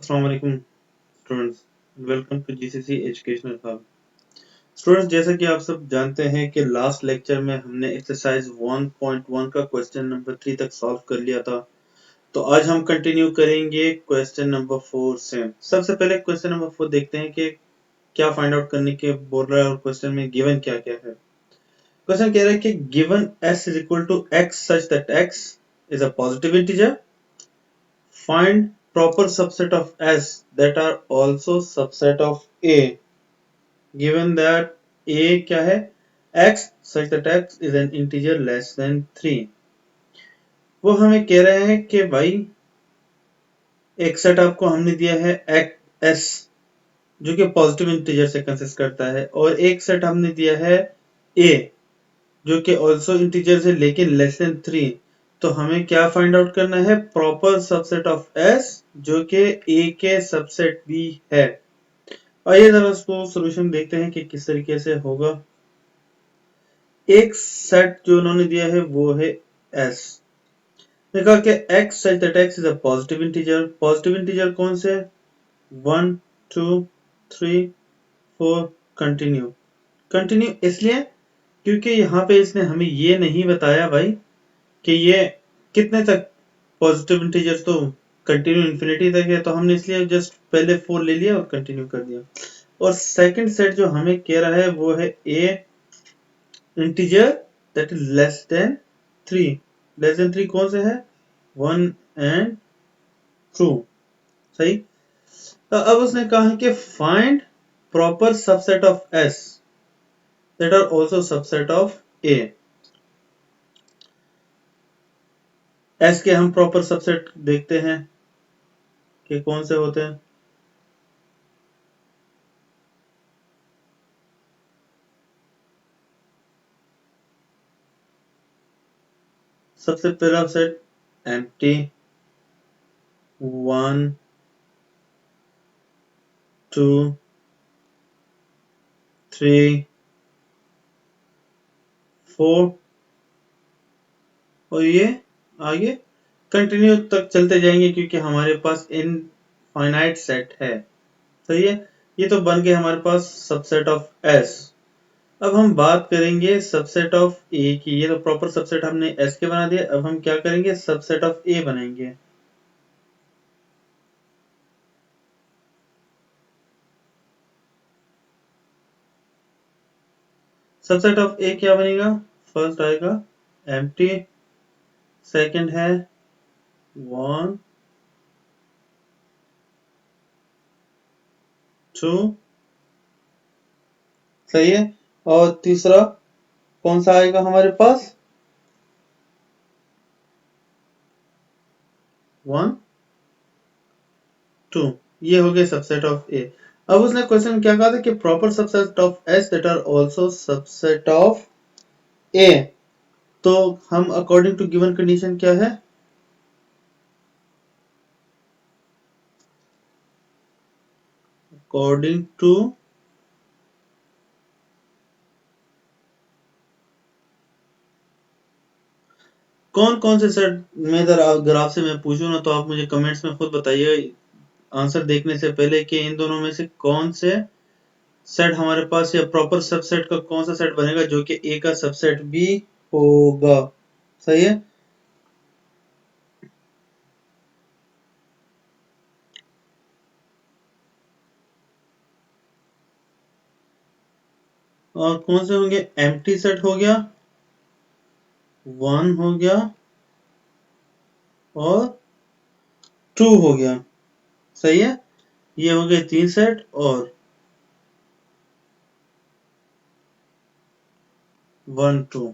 अस्सलाम वालेकुम students, welcome to GCC educational hub. Students, जैसा कि आप सब जानते हैं कि लास्ट लेक्चर में हमने एक्सरसाइज 1.1 का क्वेश्चन नंबर 3 तक सॉल्व कर लिया था। तो आज हम कंटिन्यू करेंगे क्वेश्चन नंबर 4 से। सबसे पहले क्वेश्चन नंबर 4 देखते हैं कि क्या फाइंड आउट करने के बोल रहा है और क्वेश्चन में गिवन क्या क्या है। क्वेश्चन कह रहा है कि given s is equal to x such that x is a positive integer, find proper subset of S that are also subset of A given that A क्या है, x such that x is an integer less than 3। वो हमें कह रहे हैं कि भाई एक सेट आपको हमने दिया है S जो कि पॉजिटिव इंटीजर से कंसिस्ट करता है और एक सेट हमने दिया है A जो कि ऑल्सो इंटीजर से लेकिन लेस देन 3। तो हमें क्या फाइंड आउट करना है, प्रॉपर सबसेट ऑफ S जो कि A के सबसेट भी है। आइए जरा इसको सॉल्यूशन देखते हैं कि किस तरीके से होगा। एक सेट जो उन्होंने दिया है वो है S। देखा कि x such that x is a positive integer। Positive integer कौन से, 1 2 3 4। कंटिन्यू कंटिन्यू इसलिए क्योंकि यहाँ पे इसने हमें ये नहीं बताया भाई कि ये कितने तक पॉजिटिव इंटीजर, तो कंटिन्यू इंफिनिटी तक है, तो हमने इसलिए जस्ट पहले 4 ले लिया और कंटिन्यू कर दिया। और सेकंड सेट जो हमें कह रहा है वो है a integer that is less than 3। Less than 3 कौन से है, 1 एंड 2। सही। तो अब उसने कहा है कि find proper subset of S that are also subset of A। S के हम प्रॉपर सबसेट देखते हैं कि कौन से होते हैं। सबसे पहला सेट एम्प्टी, 1 2 3 4 और ये आगे कंटिन्यू तक चलते जाएंगे क्योंकि हमारे पास इनफाइनाइट सेट है। सही है, ये तो बन गए हमारे पास सबसेट ऑफ S। अब हम बात करेंगे सबसेट ऑफ A की। ये तो प्रॉपर सबसेट हमने S के बना दिए, अब हम क्या करेंगे, सबसेट ऑफ A बनाएंगे। सबसेट ऑफ A क्या बनेगा, फर्स्ट आएगा एम्प्टी, सेकंड है 1 2। सही है, और तीसरा कौन सा आएगा हमारे पास, 1 2। ये हो गए सबसेट ऑफ A। अब उसने क्वेश्चन क्या कहा था कि proper subset of S that are also subset of A। तो हम अकॉर्डिंग टू गिवन कंडीशन क्या है, अकॉर्डिंग टू कौन कौन से सेट में, अगर आपसे मैं पूछूं ना तो आप मुझे कमेंट्स में खुद बताइए आंसर देखने से पहले कि इन दोनों में से कौन से सेट हमारे पास, या प्रॉपर सबसेट का कौन सा सेट बनेगा जो कि A का सबसेट भी होगा। सही है, और कौन से होंगे, एम्प्टी सेट हो गया, 1 हो गया और 2 हो गया। सही है, ये हो गए 3 सेट और 1 2।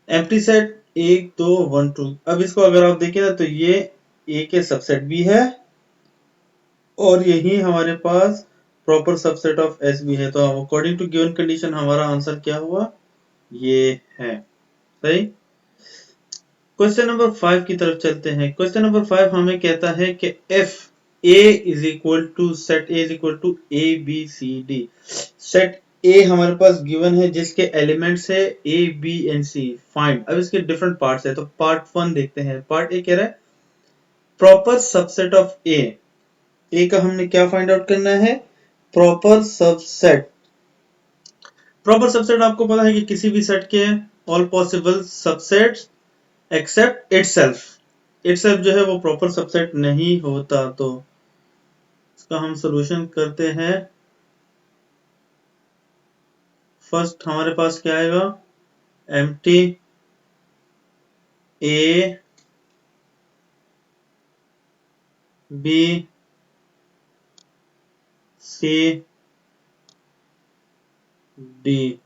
Empty set 1 2 1 2। अब इसको अगर आप देखें ना तो ये A के सबसेट भी है और यही हमारे पास प्रॉपर सबसेट ऑफ S भी है। तो अकॉर्डिंग टू गिवन कंडीशन हमारा आंसर क्या हुआ, ये है। सही। क्वेश्चन नंबर 5 की तरफ चलते हैं। क्वेश्चन नंबर 5 हमें कहता है कि if A is equal to set A is equal to A B C D। Set A हमारे पास गिवन है जिसके एलिमेंट्स है A B and C। Find, अब इसके डिफरेंट पार्ट्स है, तो पार्ट 1 देखते हैं। पार्ट A कह रहा है प्रॉपर सबसेट ऑफ A ए का हमने क्या फाइंड आउट करना है? Proper subset. प्रॉपर सबसेट आपको पता है कि किसी भी सेट के all possible subsets except itself. Itself जो है वो प्रॉपर सबसेट नहीं होता। तो इसका हम सोल्यूशन करते हैं। फर्स्ट हमारे पास क्या आएगा? Empty A B C D.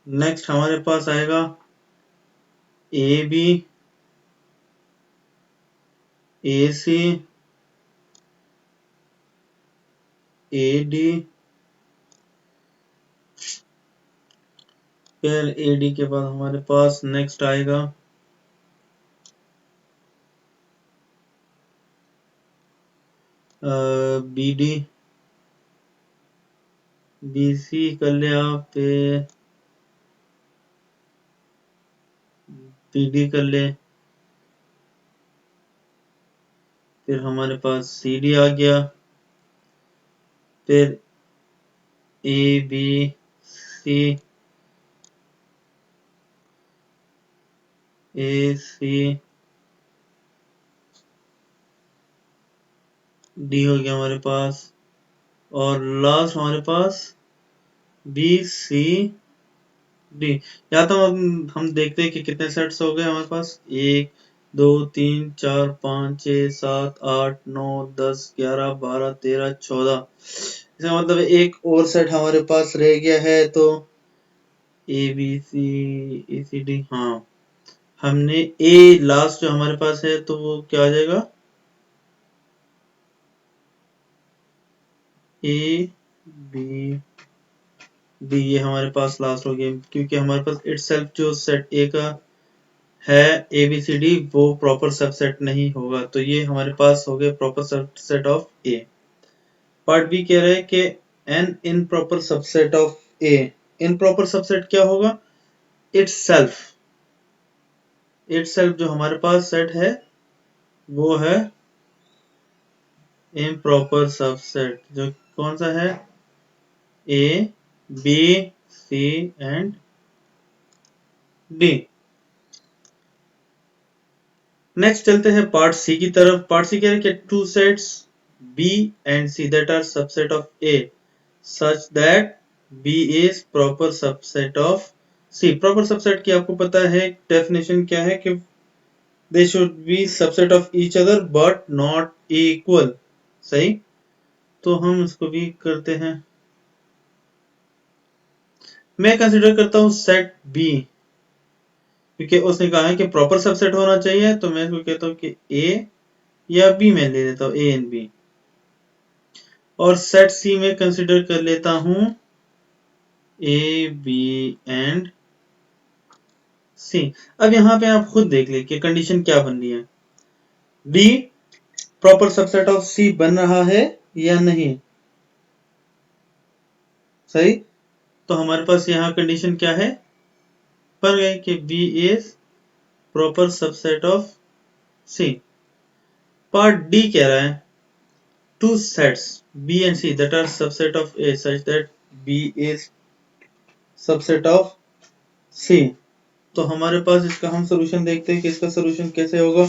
Next हमारे पास आएगा A B A C A D. फिर ए डी के बाद हमारे पास नेक्स्ट आएगा बी डी बी सी कर ले आप, बी डी कर ले। फिर हमारे पास सी डी आ गया। फिर ए बी सी ए सी डी हो गया हमारे पास। और लास्ट हमारे पास बी सी डी। या तो हम देखते हैं कि कितने सेट्स हो गए हमारे पास। 1 2 3 4 5 6 7 8 9 10 11 12 13 14। इसका मतलब एक और सेट हमारे पास रह गया है। तो ए बी सी ए सी डी। हाँ, हमने ए लास्ट जो हमारे पास है तो वो क्या आ जाएगा? A B D. ये हमारे पास लास्ट हो गया क्योंकि हमारे पास इटसेल्फ जो सेट ए का है ए बी सी डी वो प्रॉपर सबसेट नहीं होगा। तो ये हमारे पास हो गए proper subset of A. Part B कह रहे हैं कि an improper subset of A. Improper subset क्या होगा? इटसेल्फ। इटसेल्फ जो हमारे पास सेट है वो है इम्प्रॉपर सबसेट। जो कौन सा है? A B C and D. Next चलते हैं पार्ट सी की तरफ। पार्ट सी कह रहे हैं कि two sets B and C that are subset of A such that B is proper subset of C. Proper subset की आपको पता है डेफिनेशन क्या है कि they should be subset of each other but not equal. सही। तो हम इसको भी करते हैं। मैं कंसीडर करता हूं सेट बी क्योंकि उसने कहा है कि प्रॉपर सबसेट होना चाहिए। तो मैं इसको कहता हूं कि ए या बी में ले लेता हूं, ए एंड बी। और सेट सी में कंसीडर कर लेता हूं ए बी एंड सी। अब यहां पे आप खुद देख ले कि कंडीशन क्या बन रही है। डी प्रॉपर सबसेट ऑफ सी बन रहा है या नहीं? सही। तो हमारे पास यहां कंडीशन क्या है? बन गई कि B is proper subset of C. Part D कह रहा है two sets B and C that are subset of A such that B is subset of C। तो हमारे पास इसका हम सॉल्यूशन देखते हैं कि इसका सॉल्यूशन कैसे होगा।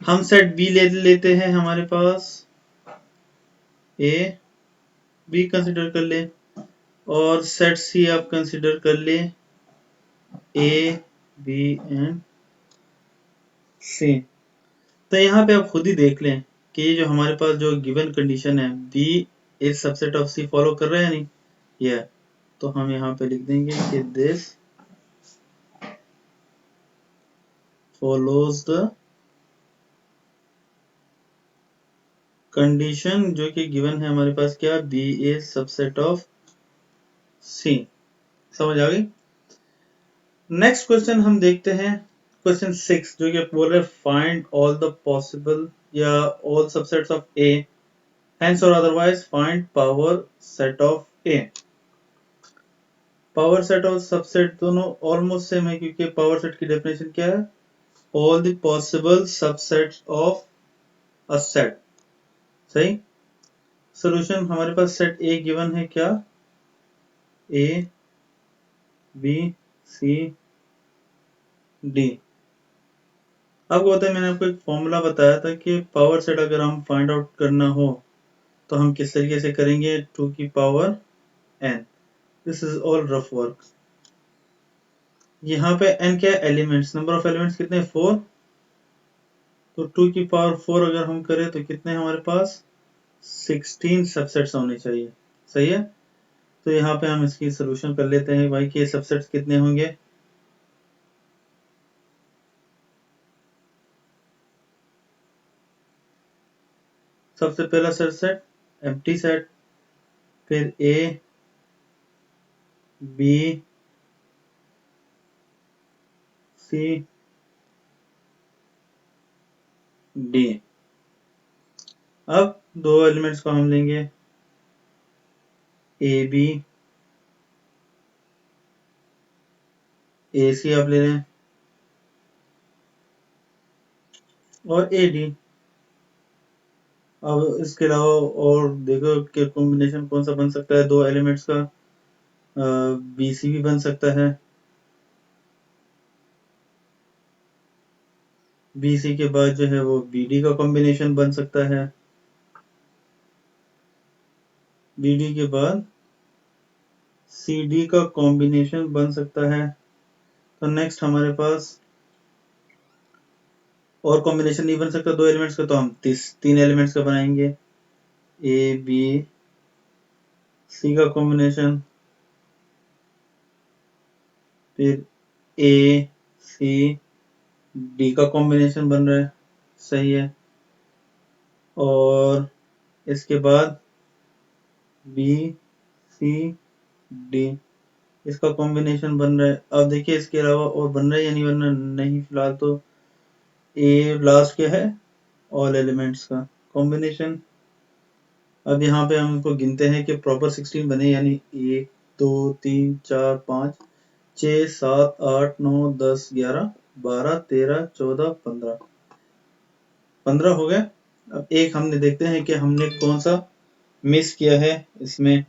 हम सेट B ले लेते हैं। हमारे पास A B कंसिडर कर ले और सेट C आप कंसिडर कर ले A B एंड C। तो यहाँ पे आप खुद ही देख लें कि ये जो हमारे पास जो गिवन कंडीशन है B is subset of C follow कर रहा है नहीं? यह तो हम यहाँ पे लिख देंगे कि दिस follows the कंडीशन जो कि गिवन है हमारे पास क्या? B is subset of C। समझ आ गई। नेक्स्ट क्वेश्चन हम देखते हैं क्वेश्चन 6 जो कि बोल रहे फाइंड ऑल द पॉसिबल या all subsets of A hence or otherwise find power set of A। Power set और सबसेट दोनों ऑलमोस्ट सेम है, क्योंकि पावर सेट की डेफिनेशन क्या है? All the possible subsets of a set. सही। Solution हमारे पास सेट ए गिवन है क्या? A B C D. आपको पता है, मैंने आपको एक फॉर्मूला बताया था कि पावर सेट अगर हम फाइंड आउट करना हो तो हम किस तरीके से करेंगे? 2 की power n। This is all rough work. यहाँ पे n क्या है? एलिमेंट्स। नंबर ऑफ एलिमेंट्स कितने? 4। तो 2 की पावर 4 अगर हम करें तो कितने हमारे पास? 16 सबसेट्स होने चाहिए। सही है। तो यहाँ पे हम इसकी सोल्यूशन कर लेते हैं भाई कि सबसेट्स कितने होंगे। सबसे पहला सबसेट एम्प्टी सेट, फिर ए बी सी डी। अब दो एलिमेंट्स को हम लेंगे, ए बी, ए सी आप ले रहे हैं, और ए डी। अब इसके अलावा और देखो कि कॉम्बिनेशन कौन सा बन सकता है दो एलिमेंट्स का। बी सी भी बन सकता है। बी सी के बाद जो है वो बी डी का कॉम्बिनेशन बन सकता है। बी डी के बाद सी डी का कॉम्बिनेशन बन सकता है। तो नेक्स्ट हमारे पास और कॉम्बिनेशन नहीं बन सकता दो एलिमेंट्स का, तो हम तीन एलिमेंट्स का बनाएंगे। ए बी सी का कॉम्बिनेशन, फिर ए सी डी का कॉम्बिनेशन बन रहा है। सही है। और इसके बाद बी सी डी इसका कॉम्बिनेशन बन रहा है। अब देखिए इसके अलावा और बन रहा है या नहीं बन रहा? नहीं, फिलहाल तो ए लास्ट क्या है? ऑल एलिमेंट्स का कॉम्बिनेशन। अब यहाँ पे हम इसको गिनते हैं कि प्रॉपर 16 बने, यानी 1 2 3 4 5 6 7 8 9 10 11 12 13 14 15 15 हो गए। अब एक हमने देखते हैं कि हमने कौन सा मिस किया है इसमें।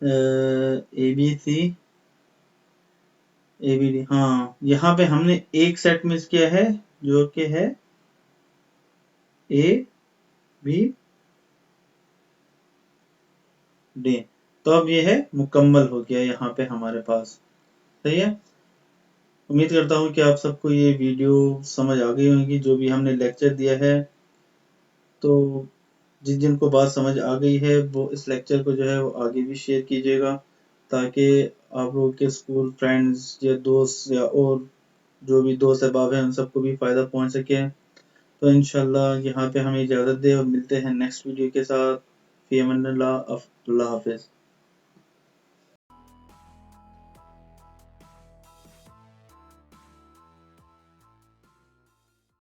A B C A B D. हाँ, यहाँ पे हमने एक सेट मिस किया है जो कि है ए बी डी। तो अब ये है मुकम्मल हो गया यहाँ पे हमारे पास। सही है। उम्मीद करता हूँ कि आप सबको ये वीडियो समझ आ गई होगी जो भी हमने लेक्चर दिया है। तो जिन जिनको बात समझ आ गई है वो इस लेक्चर को जो है वो आगे भी शेयर कीजिएगा, ताकि आप लोगों के स्कूल फ्रेंड्स या दोस्त या और जो भी दोस्त अहबाब हैं उन सबको भी फ़ायदा पहुंच सके। तो इंशाल्लाह यहाँ पे हमें इजाज़त दें और मिलते हैं नेक्स्ट वीडियो के साथ। फ़ी अमान अल्लाह। अल्लाह हाफ़िज़।